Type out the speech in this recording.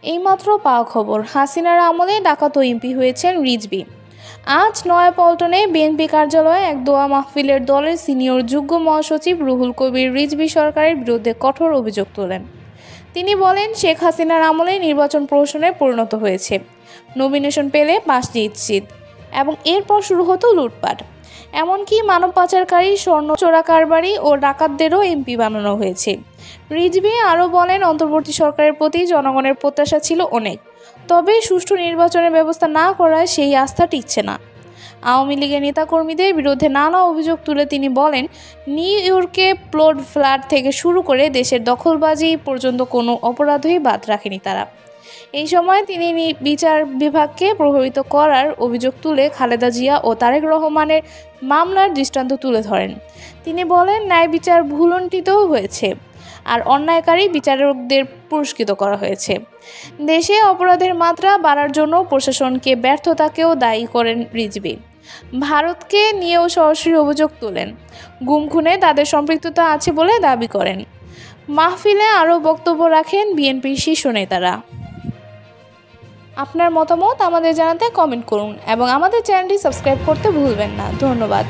এইমাত্র পাওয়া খবর, হাসিনার আমলে ডাকাত এমপি হয়েছেন রিজভী। আজ নয়াপল্টনে বিএনপি কার্যালয়ে এক দোয়া মাহফিলের দলের সিনিয়র যুগ্ম মহাসচিব রুহুল কবির রিজভী সরকারের বিরুদ্ধে কঠোর অভিযোগ তোলেন। তিনি বলেন, শেখ হাসিনার আমলে নির্বাচন প্রহসনে পরিণত হয়েছে, নমিনেশন পেলে পাস নিশ্চিত, এবং এরপর শুরু হতো লুটপাট। এমনকি মানব পাচারকারী, স্বর্ণ চোরাকারবারি ও ডাকাতদেরও এমপি বানানো হয়েছে। রিজভী আরও বলেন, অন্তর্বর্তী সরকারের প্রতি জনগণের প্রত্যাশা ছিল অনেক, তবে সুষ্ঠু নির্বাচনের ব্যবস্থা না করায় সেই আস্থা টিকছে না। আওয়ামী লীগের নেতাকর্মীদের বিরুদ্ধে নানা অভিযোগ তুলে তিনি বলেন, নিউ ইয়র্কে প্লট ফ্ল্যাট থেকে শুরু করে দেশের দখলবাজি পর্যন্ত কোনো অপরাধই বাদ রাখেনি তারা। এই সময় তিনি বিচার বিভাগকে প্রভাবিত করার অভিযোগ তুলে খালেদা জিয়া ও তারেক রহমানের মামলার দৃষ্টান্ত তুলে ধরেন। তিনি বলেন, ন্যায় বিচার ভুলুণ্ঠিত হয়েছে আর অন্যায়কারী বিচারকদের পুরস্কৃত করা হয়েছে। দেশে অপরাধের মাত্রা বাড়ার জন্য প্রশাসনকে ব্যর্থতাকেও দায়ী করেন রিজভী। ভারতকে নিয়েও সরাসরি অভিযোগ তোলেন, গুম খুনে তাদের সম্পৃক্ততা আছে বলে দাবি করেন। মাহফিলে আরও বক্তব্য রাখেন বিএনপির শীর্ষ নেতারা। আপনার মতামত আমাদের জানাতে কমেন্ট করুন এবং আমাদের চ্যানেলটি সাবস্ক্রাইব করতে ভুলবেন না। ধন্যবাদ।